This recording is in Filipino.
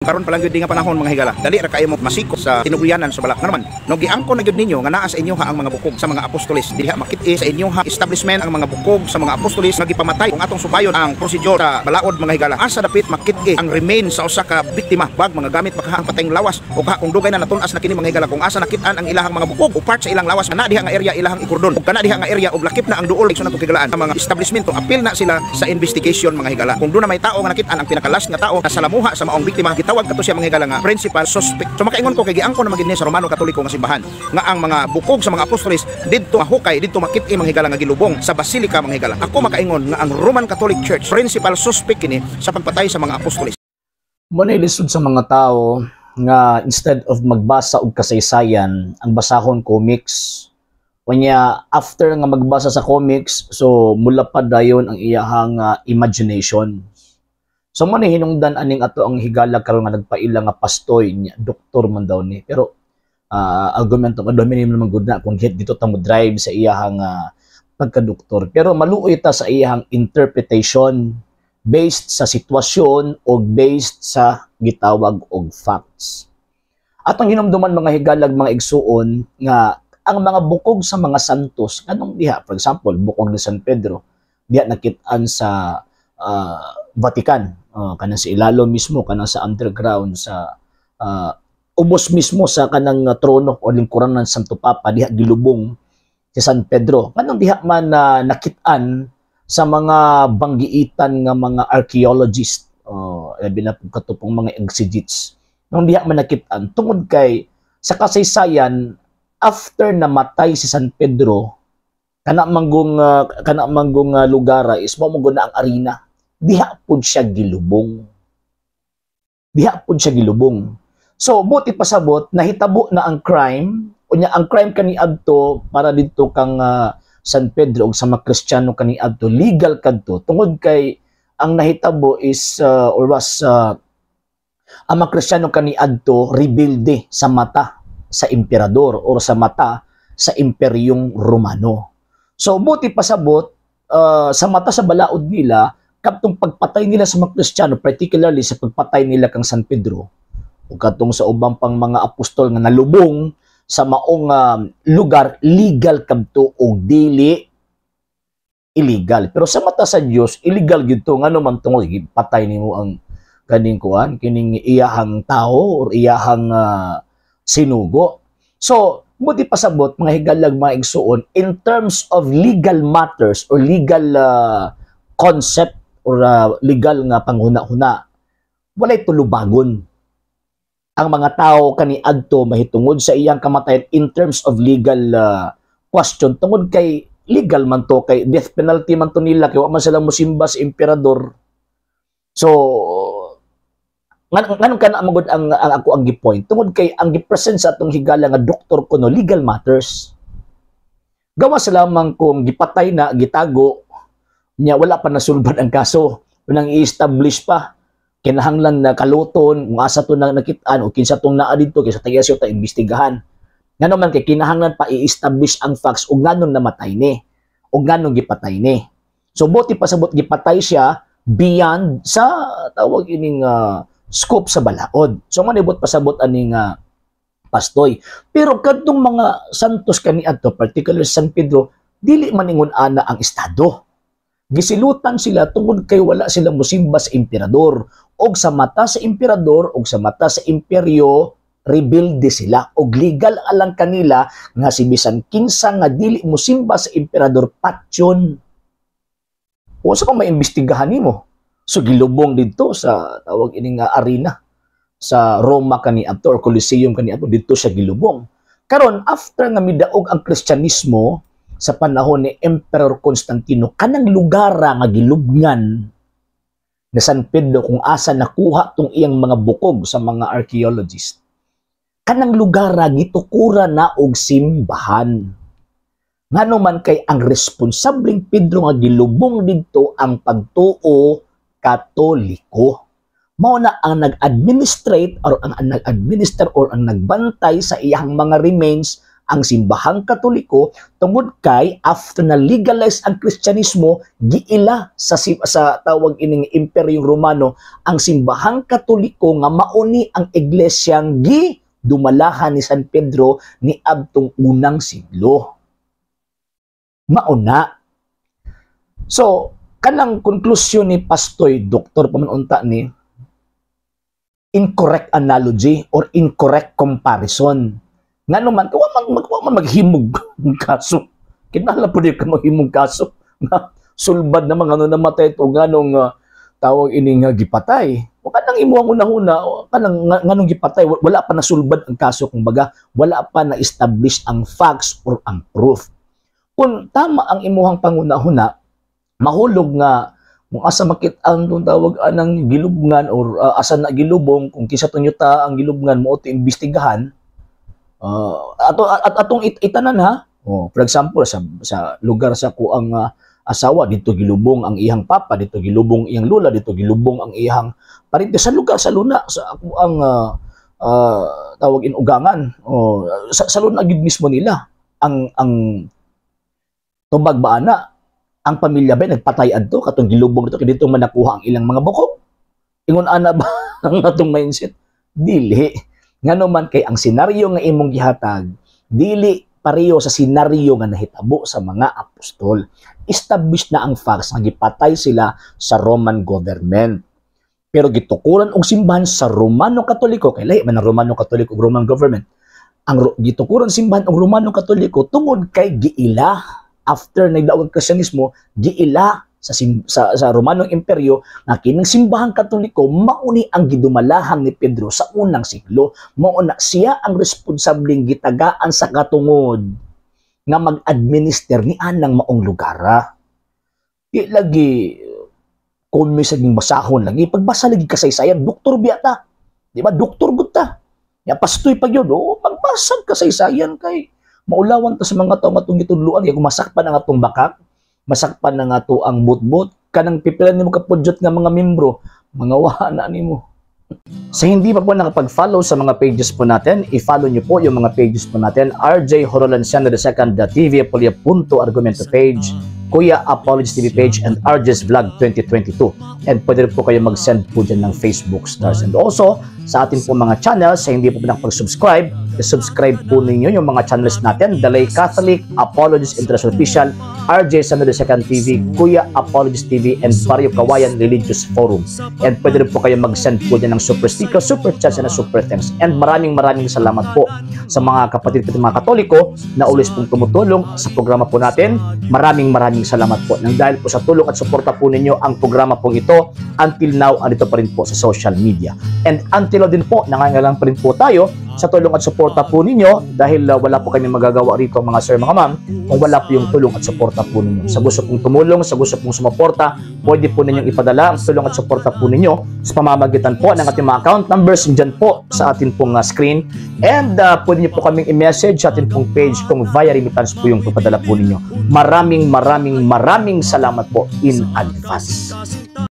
karon pa lang gyud nga panahon mga higala. Dali ra kayo mo masiko sa tinuguyanan sa balak. Naman, no giangko na gyud ninyo nga naa sa inyo ha ang mga bukog sa mga apostoles. Diha makit-i sa inyo ha establishment ang mga bukog sa mga apostoles nga gipamatay kung atong subayon ang prosedur sa balaod mga higala. Asa dapit makit-i ang remain sa usa ka biktima bag mga gamit makahang patayng lawas o kung dugay na natunas na kini mga higala kung asa nakit-an ang ilahang mga bukog o part sa ilang lawas na diha nga area ilahang ikordon. Ug kana diha nga area og lakip na ang duol sa natong higalaan ang mga establishment apil na sila sa investigation mga higala. Kung doon na may tao nga nakit-an ang pinakalas nga tao na salamuha sa maong biktima gitawag kato siya mga higala nga principal suspect. So makaingon ko kay giangko na magid ni sa Romano Katoliko nga simbahan nga ang mga bukog sa mga apostoles didto mahukay didto makit-i mga higala nga gilubong sa basilika mga higala. Ako makaingon nga ang Roman Catholic Church principal suspect kini sa pagpatay sa mga apostoles. Muna ilisod sa mga tao nga instead of magbasa og kasaysayan ang basahon comics. Kanya after nga magbasa sa comics, so mula pa dayon ang iyahang imagination. So man hinungdan aning ato ang higala karon nga nagpaila nga pastoy niya, doktor man daw ni. Pero argumento ko dominum naman gud na kung dito ta mo drive sa iyahang pagka-doktor. Pero maluoy ta sa iyahang interpretation based sa sitwasyon o based sa gitawag og facts. Atong hinumduman mga higalag mga igsuon nga ang mga bukog sa mga santos kanong diha, for example bukog ni San Pedro diha nakit-an sa Vatican, kanang sa ilalo mismo, kanang sa underground sa ubos mismo sa kanang trono o lingkuran ng Santo Papa diha gilubong si San Pedro. Kanang diha man nakit-an sa mga banggiitan nga mga archaeologists, labi na katupong mga exegetes. Nung diha man nakit-an tungod kay sa kasaysayan after namatay si San Pedro, kana manggong lugar is mo na ang arena. Diha pud siya gilubong. Diha pud siya gilubong. So buti pasabot nahitabo na ang crime, unya ang crime kaniadto para didto kang San Pedro ug sa mga Kristiyano kaniadto legal kadto tungod kay ang nahitabo is or was ang mga Kristiyano kaniadto rebuilde sa mata sa emperador o sa mata sa Imperyong Romano. So buti pasabot sa mata sa balaod nila kadtong pagpatay nila sa mga Kristiyano, particularly sa pagpatay nila kang San Pedro ug kadtong sa ubang pang mga apostol nga nalubong sa maong lugar, legal kadto o dili illegal. Pero sa mata sa Dios illegal gyud to ngano man tungod patay nimo ang kaning kuan kining iyahang tao or iyahang sinugo. So, buti pasabot mga higalag mga igsuon in terms of legal matters or legal concept or legal nga panghuna-huna, walay tulubagon. Ang mga tao kaniadto mahitungod sa iyang kamatayon in terms of legal question tungod kay legal man to kay death penalty man to nila kay wa man sila mosimba sa emperador. So nganong kana magud ang ako ang gipoint tungod kay ang gipresent sa atong higala nga doktor kuno legal matters. Gawas lamang kung gipatay na gitago nya wala pa nasulbad ang kaso, unang i-establish pa kinahanglan na kaluton kung asa to na nakit-an o kinsa tong naa didto kaysa tayo ta imbestigahan. Ngano man kay kinahanglan pa i-establish ang facts ug nganong namatay ni ug nganong gipatay ni. So buti pasabot gipatay siya beyond sa tawag ining scope sa balaod. So manibot pasabot aning pastoy. Pero kadtong mga santos kaniadto, particularly San Pedro, dili man ingon ana ang estado. Gisilutan sila tungod kay wala silang mosimba sa emperador. Og sa mata sa emperador, og sa mata sa imperyo, rebelde sila. Og legal alang kanila nga si bisan kinsa nga dili mosimba sa emperador patyon. O sa kung maimbestigahan nimo. So gilubong dito sa tawag ining arena sa Roma kaniadto or Coliseum kaniadto dito siya gilubong. Karon after nga midaog ang Kristyanismo sa panahon ni Emperor Constantino kanang lugar nga gilubngan na San Pedro kung asa nakuha tong iyang mga bukog sa mga archaeologists. Kanang lugar gitukura na og simbahan. Ngano man kay ang responsableng Pedro nga gilubong didto ang pagtuo Katoliko. Mao na ang nag-administrate or ang nag-administer or ang nagbantay sa iyang mga remains ang simbahang Katoliko tungod kay after na legalize ang Kristyanismo giila sa tawag ining Imperyong Romano ang simbahang Katoliko nga mauni ang iglesyang dumalahan ni San Pedro ni adtong unang siglo. Mauna. So, kanang konklusyon ni Pastoy Dr. Pamanunta ni incorrect analogy or incorrect comparison. Nga naman, man maghimog ng kaso. Kinala po di ka maghimog kaso. Sulbad na mga namatay ito nga nung tawag ining gipatay. O kanang imuang una-una, kanang nga nung gipatay, wala pa na sulbad ang kaso. Kumbaga, wala pa na establish ang facts or ang proof. Kung tama ang imuhang panguna-una, mahulog nga kung asa makit-an itong tawag anang gilubngan or asa na gilubong, kung kisa tunyuta ang gilubngan mo ito imbestigahan, atong itanan ha. For example, sa lugar sa kuang asawa, dito gilubong ang iyang papa, dito gilubong iyang lula, dito gilubong ang iyang parente sa lugar, sa luna, sa kuang tawag inugangan. Sa luna gid mismo nila. Ang tubag ba ana? Ang pamilya ba nagpatay adto katong gilubong dito kay dito man nakuha ang ilang mga bukog. Ingon ana ba ang atong mindset? Dili. Ngano man kay ang senaryo nga imong gihatag, dili pareho sa senaryo nga nahitabo sa mga apostol. Established na ang facts nga gipatay sila sa Roman government. Pero gitukuran og simbahan sa Romano Katoliko, kay lahi man ang Romano Katoliko ug Roman government. Ang gitukuran simbahan og Romano Katoliko tungod kay giila after nagdaog ang Kristyanismo, giila sa Romanong Imperyo nga kining simbahang Katoliko mauni ang gidumalahan ni Pedro sa unang siglo. Mauna siya ang responsableng gitagaan sa katungod nga mag-administer ni anang maong lugara. Di lagi kung may saging basahon lagi, pagbasa lagi kasaysayan, doktor biyata. Di ba? Doktor gutta. Ya pastoy pag yun, pagbasag kasaysayan kay maulawan ta sa mga tao matong gitudluan kay kung masakpan ang atong bakak, masakpan ang ato ang butbut, kanang pipilan nimo kapudyot nga mga membro, mga wala nimo. Sa hindi pa po nakapag-follow sa mga pages po natin, i-follow niyo po yung mga pages po natin, RJ Horolanciano II TV Apolia Punto Argumento page, Kuya Apologist TV page, and RJ's Vlog 2022. And pwede rin po kayo mag-send po dyan ng Facebook stars. And also, sa ating po mga channels, sa hindi po nakapag-subscribe, i-subscribe po ninyo yung mga channels natin, Dalay Catholic, Apologist International Official, RJ Sano II TV, Kuya Apologist TV, and Barrio Kawayan Religious Forum. And pwede rin po kayo mag-send po dyan ng super sticker, super chats, and super thanks. And maraming salamat po sa mga kapatid mga Katoliko na always pong tumutulong sa programa po natin. Maraming salamat po. Nang dahil po sa tulong at suporta po ninyo, ang programa pong ito, until now, andito pa rin po sa social media. And until din po, nangangailangan pa rin po tayo sa tulong at suporta po ninyo dahil wala po kami magagawa rito mga sir, mga ma'am, kung wala po yung tulong at suporta po ninyo. Sa gusto pong tumulong, sa gusto pong sumuporta, pwede po ninyong ipadala ang tulong at suporta po ninyo sa pamamagitan po ng ating mga account numbers dyan po sa ating pong screen. And pwede nyo po kaming i-message sa ating pong page kung via remittance po yung ipadala po ninyo. Maraming salamat po in advance.